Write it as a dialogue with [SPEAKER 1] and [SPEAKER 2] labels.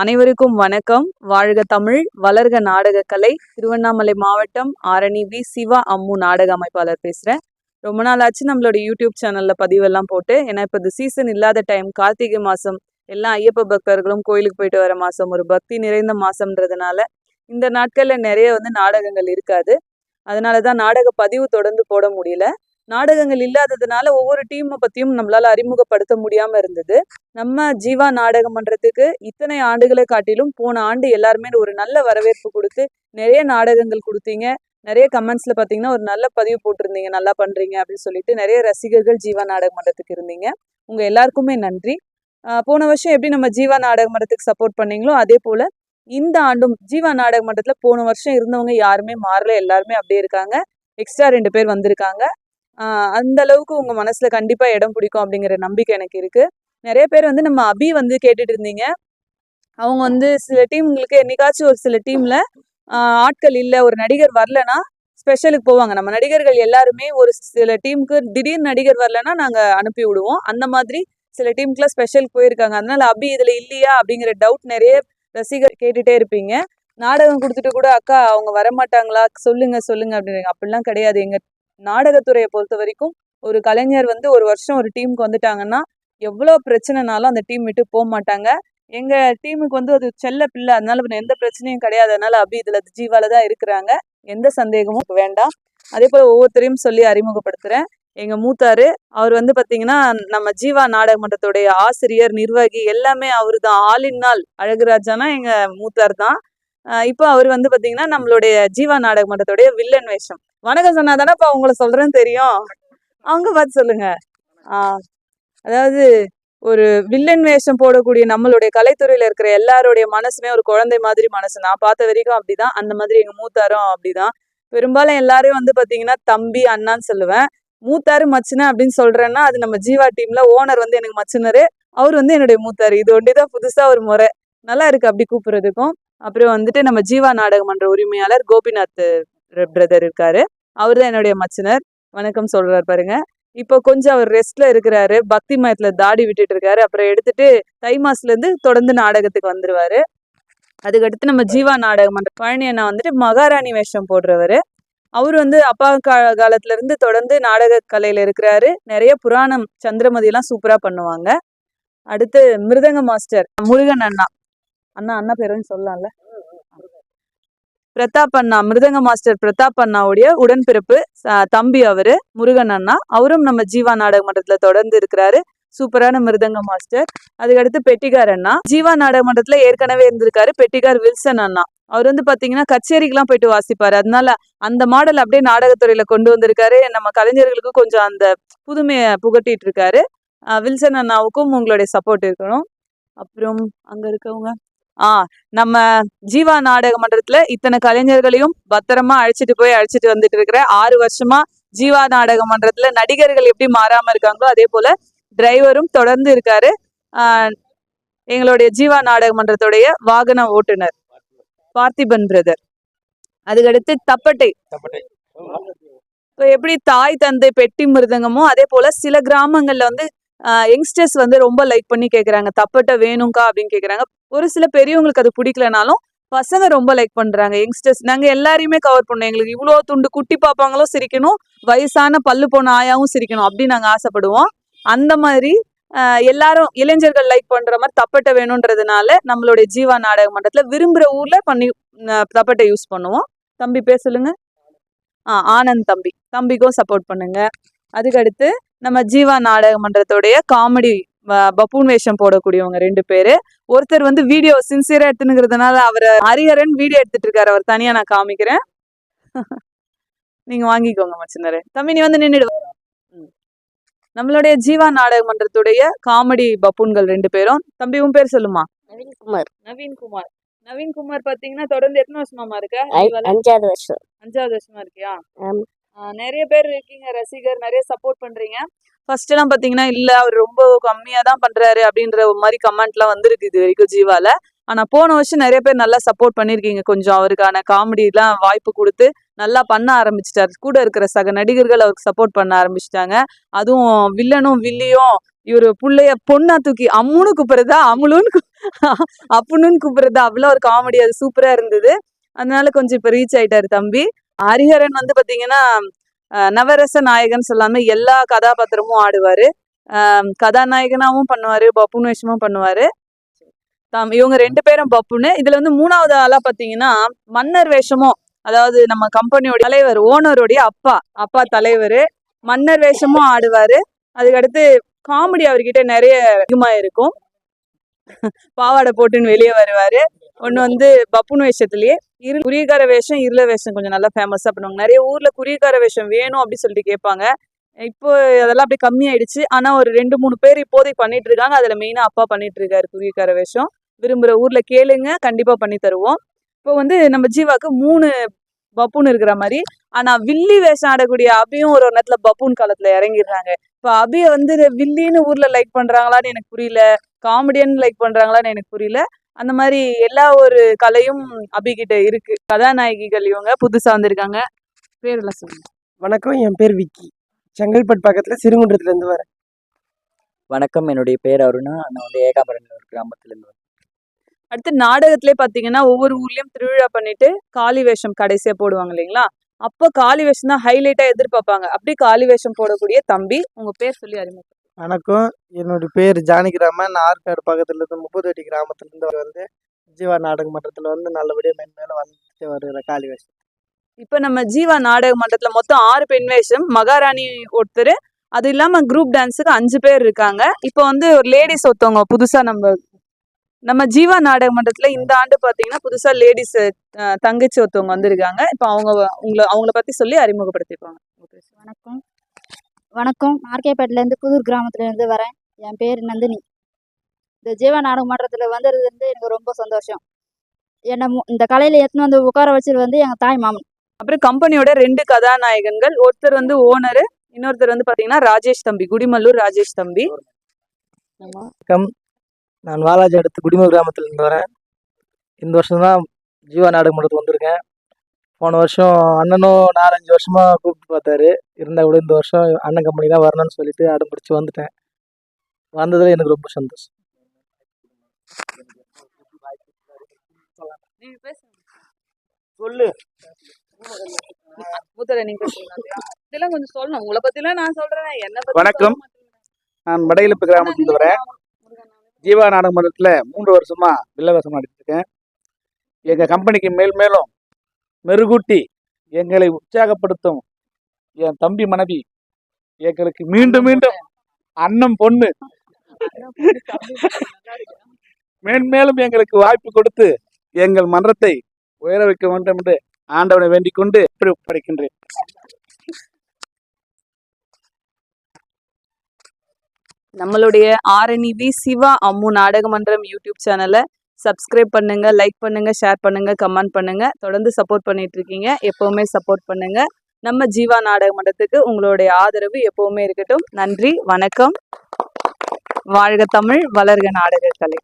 [SPEAKER 1] அனைவருக்கும் வணக்கம். வாழ்க தமிழ், வளர்க நாடகக்கலை. திருவண்ணாமலை மாவட்டம் ஆரணி வி சிவா அம்மு நாடக அமைப்பாளர் பேசுகிறேன். ரொம்ப நாள் ஆச்சு நம்மளோட யூடியூப் சேனலில் பதிவெல்லாம் போட்டு. ஏன்னா இப்போ இது சீசன் இல்லாத டைம், கார்த்திகை மாதம், எல்லாம் ஐயப்ப பக்தர்களும் கோயிலுக்கு போயிட்டு வர மாதம், ஒரு பக்தி நிறைந்த மாதம்ன்றதுனால இந்த நாட்களில் நிறைய நாடகங்கள் இருக்காது. அதனால தான் நாடக பதிவு தொடர்ந்து போட முடியல. நாடகங்கள் இல்லாததுனால ஒவ்வொரு டீமை பற்றியும் நம்மளால அறிமுகப்படுத்த முடியாமல் இருந்தது. நம்ம ஜீவா நாடக மன்றத்துக்கு இத்தனை ஆண்டுகளை காட்டிலும் போன ஆண்டு எல்லாருமே ஒரு நல்ல வரவேற்பு கொடுத்து நிறைய நாடகங்கள் கொடுத்தீங்க. நிறைய கமெண்ட்ஸ்ல பார்த்தீங்கன்னா ஒரு நல்ல பதிவு போட்டிருந்தீங்க, நல்லா பண்றீங்க அப்படின்னு சொல்லிட்டு நிறைய ரசிகர்கள் ஜீவா நாடக மன்றத்துக்கு இருந்தீங்க. உங்க எல்லாருக்குமே நன்றி. போன வருஷம் எப்படி நம்ம ஜீவா நாடக மன்றத்துக்கு சப்போர்ட் பண்ணீங்களோ அதே போல இந்த ஆண்டும் ஜீவா நாடக மன்றத்துல போன வருஷம் இருந்தவங்க யாருமே மாறல, எல்லாருமே அப்படியே இருக்காங்க. எக்ஸ்ட்ரா 2 பேர் வந்திருக்காங்க. அந்த அளவுக்கு உங்க மனசுல கண்டிப்பா இடம் பிடிக்கும் அப்படிங்கிற நம்பிக்கை எனக்கு இருக்கு. நிறைய பேர் நம்ம அபி கேட்டுட்டு இருந்தீங்க. அவங்க சில டீம்களுக்கு என்னைக்காச்சும் ஒரு சில டீம்ல ஆட்கள் இல்லை, ஒரு நடிகர் வரலன்னா ஸ்பெஷலுக்கு போவாங்க. நம்ம நடிகர்கள் எல்லாருமே ஒரு சில டீமுக்கு திடீர் நடிகர் வரலன்னா நாங்க அனுப்பி விடுவோம். அந்த மாதிரி சில டீமுக்குலாம் ஸ்பெஷலுக்கு போயிருக்காங்க. அதனால அபி இதுல இல்லையா அப்படிங்கிற டவுட் நிறைய ரசிகர் கேட்டுட்டே இருப்பீங்க. நாடகம் கொடுத்துட்டு கூட அக்கா அவங்க வரமாட்டாங்களா, சொல்லுங்க சொல்லுங்க அப்படின்றீங்க. அப்படிலாம் கிடையாது. எங்க நாடகத்துறையை பொறுத்த வரைக்கும் ஒரு கலைஞர் ஒரு வருஷம் ஒரு டீமுக்கு வந்துட்டாங்கன்னா எவ்வளோ பிரச்சனைனாலும் அந்த டீம் விட்டு போக மாட்டாங்க. எங்க டீமுக்கு அது செல்ல பிள்ளை, அதனால எந்த பிரச்சனையும் கிடையாது. அதனால அபி இதுல ஜீவால தான் இருக்கிறாங்க, எந்த சந்தேகமும் வேண்டாம். அதே போல ஒவ்வொருத்தரையும் சொல்லி அறிமுகப்படுத்துறேன். எங்க மூத்தாரு அவர் பாத்தீங்கன்னா நம்ம ஜீவா நாடக மன்றத்துடைய ஆசிரியர், நிர்வாகி எல்லாமே அவரு தான். ஆளினால் அழகுராஜானா எங்க மூத்தார் தான். இப்போ அவர் பாத்தீங்கன்னா நம்மளுடைய ஜீவா நாடக மன்றத்துடைய வில்லன் வேஷம். வணக்கம் சொன்னாதானப்பா உங்களை சொல்றேன்னு தெரியும். அவங்க பார்த்து சொல்லுங்க. அதாவது ஒரு வில்லன் வேஷம் போடக்கூடிய நம்மளுடைய கலைத்துறையில இருக்கிற எல்லாருடைய மனசுமே ஒரு குழந்தை மாதிரி மனசு. நான் பார்த்த வரைக்கும் அப்படிதான். அந்த மாதிரி எங்க மூத்தாரும் அப்படிதான். பெரும்பாலும் எல்லாரும் பாத்தீங்கன்னா தம்பி அண்ணான்னு சொல்லுவேன். மூத்தாரு மச்சின அப்படின்னு சொல்றேன்னா அது நம்ம ஜீவா டீம்ல ஓனர் எனக்கு மச்சினரு, அவர் என்னுடைய மூத்தாரு. இது ஒண்டிதான் புதுசா ஒரு முறை, நல்லா இருக்கு அப்படி கூப்பிடுறதுக்கும். அப்புறம் நம்ம ஜீவா நாடக மன்ற உரிமையாளர் கோபிநாத் பிரதர் இருக்காரு, அவரு தான் என்னுடைய மச்சினர். வணக்கம் சொல்றாரு பாருங்க. இப்போ கொஞ்சம் அவர் ரெஸ்ட்ல இருக்கிறாரு, பக்தி மயத்துல தாடி விட்டுட்டு இருக்காரு. அப்புறம் எடுத்துட்டு தை மாசத்துல இருந்து தொடர்ந்து நாடகத்துக்கு வந்துருவாரு. அதுக்கடுத்து நம்ம ஜீவா நாடக மன்ற பழனி அண்ணா மகாராணி வேஷம் போடுறவரு. அவரு அப்பா காலத்துல இருந்து தொடர்ந்து நாடக கலையில இருக்கிறாரு. நிறைய புராணம் சந்திரமதி எல்லாம் சூப்பரா பண்ணுவாங்க. அடுத்து மிருதங்க மாஸ்டர் முருகன் அண்ணா. அண்ணா பேருன்னு சொல்லலாம்ல, பிரதாப் அண்ணா, மிருதங்க மாஸ்டர் பிரதாப் அண்ணாவுடைய உடன்பிறப்பு தம்பி அவரு முருகன் அண்ணா. அவரும் நம்ம ஜீவா நாடக மன்றத்துல தொடர்ந்து இருக்கிறாரு, சூப்பரான மிருதங்க மாஸ்டர். அதுக்கடுத்து பெட்டிகார் அண்ணா ஜீவா நாடக மன்றத்துல ஏற்கனவே இருந்திருக்காரு. பெட்டிகார் வில்சன் அண்ணா அவர் பாத்தீங்கன்னா கச்சேரிக்கெல்லாம் போயிட்டு வாசிப்பாரு. அதனால அந்த மாடல் அப்படியே நாடகத்துறையில கொண்டு வந்திருக்காரு. நம்ம கலைஞர்களுக்கு கொஞ்சம் அந்த புதுமையை புகட்டிட்டு இருக்காரு. வில்சன் அண்ணாவுக்கும் உங்களுடைய சப்போர்ட் இருக்கணும். அப்புறம் அங்க இருக்கவங்க நம்ம ஜீவா நாடக மன்றத்துல இத்தனை கலைஞர்களையும் பத்திரமா அழைச்சிட்டு வந்துட்டு இருக்கிற 6 வருஷமா ஜீவா நாடக மன்றத்துல நடிகர்கள் எப்படி மாறாம இருக்காங்களோ அதே போல டிரைவரும் தொடர்ந்து இருக்காரு. எங்களுடைய ஜீவா நாடக மன்றத்துடைய வாகன ஓட்டுநர் பார்த்திபன் பிரதர். அதுக்கடுத்து தப்பட்டை. இப்போ எப்படி தாய் தந்தை பெட்டி மிருதங்கமோ அதே போல சில கிராமங்கள்ல யங்ஸ்டர்ஸ் ரொம்ப லைக் பண்ணி கேட்குறாங்க, தப்பட்டை வேணும்க்கா அப்படின்னு கேட்குறாங்க. ஒரு சில பெரியவங்களுக்கு அது பிடிக்கலனாலும் பசங்க ரொம்ப லைக் பண்றாங்க. யங்ஸ்டர்ஸ் நாங்க எல்லாரையுமே கவர் பண்ணோம். எங்களுக்கு இவ்வளோ துண்டு குட்டி பாப்பாங்களும் சிரிக்கணும், வயசான பல்லு போன ஆயாவும் சிரிக்கணும் அப்படின்னு நாங்க ஆசைப்படுவோம். அந்த மாதிரி எல்லாரும் இளைஞர்கள் லைக் பண்ற மாதிரி தப்பட்டை வேணும்ன்றதுனால நம்மளுடைய ஜீவா நாடக மன்றத்துல விரும்புற ஊர்ல பண்ணி தப்பட்டை யூஸ் பண்ணுவோம். தம்பி பேர் சொல்லுங்க. ஆனந்த் தம்பிக்கும் சப்போர்ட் பண்ணுங்க. அதுக்கடுத்து நம்ம ஜீவா நாடக மன்றத்துடைய காமெடி பப்பூன் வேஷம் போடக்கூடியவங்க 2 பேரு. ஒருத்தர் வீடியோ சின்சியரா எடுத்துனுங்கிறதுனால அவர் ஹரிஹரன் வீடியோ எடுத்துட்டு இருக்காரு. அவர் தனியா நான் காமிக்கிறேன், நீங்க வாங்கிக்கோங்க மச்சினரே. தம்பி நீ நின்றுடு. நம்மளுடைய ஜீவா நாடக மன்றத்துடைய காமெடி பப்பூன்கள் 2 பேரும். தம்பி உன் பேர் சொல்லுமா? நவீன்குமார் பாத்தீங்கன்னா தொடர்ந்து எத்தனை வருஷமா இருக்க?
[SPEAKER 2] 5வது வருஷம்.
[SPEAKER 1] 5வது வருஷமா இருக்கியா? நிறைய பேர் இருக்கீங்க ரசிகர், நிறைய சப்போர்ட் பண்றீங்க. ஃபர்ஸ்ட் எல்லாம் பாத்தீங்கன்னா இல்ல அவர் ரொம்ப கம்மியா தான் பண்றாரு அப்படின்ற மாதிரி கமெண்ட் எல்லாம் வந்திருக்கு இது வரைக்கும் ஜீவால. ஆனா போன வருஷம் நிறைய பேர் நல்லா சப்போர்ட் பண்ணிருக்கீங்க. கொஞ்சம் அவருக்கான காமெடி எல்லாம் வாய்ப்பு கொடுத்து நல்லா பண்ண ஆரம்பிச்சிட்டாரு. கூட இருக்கிற சக நடிகர்கள் அவருக்கு சப்போர்ட் பண்ண ஆரம்பிச்சிட்டாங்க. அதுவும் வில்லனும் வில்லியும் இவரு புள்ளைய பொண்ணா தூக்கி அம்முன்னு கூப்பிடுறதா அமுலுன்னு அப்புன்னு கூப்பிடுறதா அவ்வளோ ஒரு காமெடி, அது சூப்பரா இருந்தது. அதனால கொஞ்சம் இப்ப ரீச் ஆயிட்டாரு தம்பி. ஹரிஹரன் வந்து பாத்தீங்கன்னா நவரச நாயகன் சொல்லாம எல்லா கதாபாத்திரமும் ஆடுவாரு. கதாநாயகனாவும் பண்ணுவாரு, பப்புன் வேஷமும் பண்ணுவாரு. இவங்க 2 பேரும் பப்புன்னு. இதுல வந்து 3வது ஆளா பாத்தீங்கன்னா மன்னர் வேஷமும், அதாவது நம்ம கம்பெனியோட தலைவர் ஓனருடைய அப்பா தலைவர் மன்னர் வேஷமும் ஆடுவாரு. அதுக்கடுத்து காமெடி அவர்கிட்ட நிறைய அதிகமா இருக்கும். பாவாடை போட்டுன்னு வெளியே வருவாரு. ஒண்ணு வந்து பப்புன் வேஷத்திலேயே குறிகார வேஷம், இருள வேஷம் கொஞ்சம் நல்லா ஃபேமஸா பண்ணுவாங்க. நிறைய ஊர்ல குறிகார வேஷம் வேணும் அப்படின்னு சொல்லிட்டு கேட்பாங்க. இப்போ அதெல்லாம் அப்படியே கம்மியாயிடுச்சு. ஆனா ஒரு 2-3 பேர் இப்போதைக்கு பண்ணிட்டு இருக்காங்க. அதுல மெயினா அப்பா பண்ணிட்டு இருக்காரு குறிகார வேஷம். விரும்புற ஊர்ல கேளுங்க, கண்டிப்பா பண்ணி தருவோம். இப்போ வந்து நம்ம ஜீவாக்கு 3 பப்புன் இருக்கிற மாதிரி. ஆனா வில்லி வேஷம் ஆடக்கூடிய அபியும் ஒரு நேரத்துல பப்புன் காலத்துல இறங்கிடுறாங்க. இப்ப அபிய வந்து வில்லின்னு ஊர்ல லைக் பண்றாங்களான்னு எனக்கு புரியல, காமெடியன் லைக் பண்றாங்களான்னு எனக்கு புரியல. அந்த மாதிரி எல்லா ஒரு கலையும் அபிகிட்ட இருக்கு. கதாநாயகிகள் இவங்க புதுசா வந்திருக்காங்க. பேரெல்லாம் சொல்லுங்க.
[SPEAKER 2] வணக்கம், என் பேர் விக்கி. செங்கல்பட்டு பக்கத்துல சிறுகுன்றத்துல இருந்து வரேன்.
[SPEAKER 3] வணக்கம், என்னுடைய பேர் அருணா. நான் வந்து ஏகாம்பரம் ஒரு கிராமத்துலேருந்து வரேன்.
[SPEAKER 1] அடுத்து நாடகத்திலே பாத்தீங்கன்னா ஒவ்வொரு ஊர்லயும் திருவிழா பண்ணிட்டு காளி வேஷம் கடைசியா போடுவாங்க இல்லைங்களா? அப்ப காளி வேஷம் தான் ஹைலைட்டா எதிர்பார்ப்பாங்க. அப்படி காளி வேஷம் போடக்கூடிய தம்பி, உங்க பேர் சொல்லி அறிமுகம்.
[SPEAKER 2] வணக்கம், என்னுடைய பேர் ஜானகிராமன். நான் ஆற்காடு பக்கத்துல இருந்து 30 அடி கிராமத்துல இருந்து வந்து ஜீவா நாடக மன்றத்துல வந்து நல்லபடியா மென்மேலும் வந்துட்டு வருகிற காளி வேஷம்.
[SPEAKER 1] இப்ப நம்ம ஜீவா நாடக மன்றத்துல மொத்தம் 6 பெண் வேஷம், மகாராணி ஒருத்தர், அது இல்லாம குரூப் டான்ஸுக்கு 5 பேர் இருக்காங்க. இப்போ வந்து ஒரு லேடிஸ் ஒருத்தவங்க புதுசா நம்ம ஜீவா நாடக மன்றத்துல இந்த ஆண்டு பாத்தீங்கன்னா புதுசா லேடிஸ் தங்கச்சி ஒருத்தவங்க வந்திருக்காங்க. இப்போ அவங்கள பத்தி சொல்லி அறிமுகப்படுத்திப்பாங்க.
[SPEAKER 4] வணக்கம் வணக்கம், ஆர்கேபேட்டிலேருந்து புதூர் கிராமத்துலேருந்து வரேன். என் பேர் நந்தினி. இந்த ஜீவா நாடக மன்றத்தில் வந்தது வந்து எனக்கு ரொம்ப சந்தோஷம். என்னை இந்த கலையில் எடுத்துன்னு வந்து உட்கார வச்சது வந்து எங்கள் தாய் மாமன்.
[SPEAKER 1] அப்புறம் கம்பெனியோட 2 கதாநாயகன்கள், ஒருத்தர் வந்து ஓனரு, இன்னொருத்தர் வந்து பாத்தீங்கன்னா ராஜேஷ் தம்பி, குடிமல்லூர் ராஜேஷ் தம்பி.
[SPEAKER 2] வணக்கம், நான் வாலாஜி அடுத்து குடிமல் கிராமத்துல இருந்து வரேன். இந்த வருஷம் தான் ஜீவா நாடக மன்றத்துக்கு வந்திருக்கேன். போன வருஷம் அண்ணனும் 4-5 வருஷமா கூப்பிட்டு பார்த்தாரு. இருந்தால் கூட இந்த வருஷம் அண்ணன் கம்பெனி தான் வரணும்னு சொல்லிட்டு அடம் பிடிச்சி வந்துட்டேன். வந்ததுல எனக்கு ரொம்ப சந்தோஷம். சொல்லு.
[SPEAKER 1] இதெல்லாம் கொஞ்சம் சொல்லணும். உங்களை பத்திலாம் நான் சொல்றேன். என்ன பத்தி
[SPEAKER 5] வணக்கம், நான் வடையிலுப்பு கிராமத்துலேருந்து வரேன். ஜீவா நாடக மன்றத்தில் 3 வருஷமா வில்லவேஷம் நடிச்சிருக்கேன். எங்கள் கம்பெனிக்கு மேலும் மெருகூட்டி எங்களை உற்சாகப்படுத்தும் என் தம்பி மனைவி எங்களுக்கு மீண்டும் அண்ணன் பொண்ணு மேன்மேலும் எங்களுக்கு வாய்ப்பு கொடுத்து எங்கள் மன்றத்தை உயர வைக்க வேண்டும் என்று ஆண்டவனை வேண்டிக் கொண்டு படிக்கின்றேன்.
[SPEAKER 1] நம்மளுடைய ஆர்என்இவி சிவா அம்மு நாடக மன்றம் யூடியூப் சேனலை சப்ஸ்கிரைப் பண்ணுங்க, லைக் பண்ணுங்க, ஷேர் பண்ணுங்க, கமெண்ட் பண்ணுங்க. தொடர்ந்து சப்போர்ட் பண்ணிட்டு இருக்கீங்க. எப்பவுமே சப்போர்ட் பண்ணுங்க. நம்ம ஜீவா நாடக மன்றத்துக்கு உங்களுடைய ஆதரவு எப்பவுமே இருக்கட்டும். நன்றி, வணக்கம். வாழ்க தமிழ், வளர்க நாடக கலை.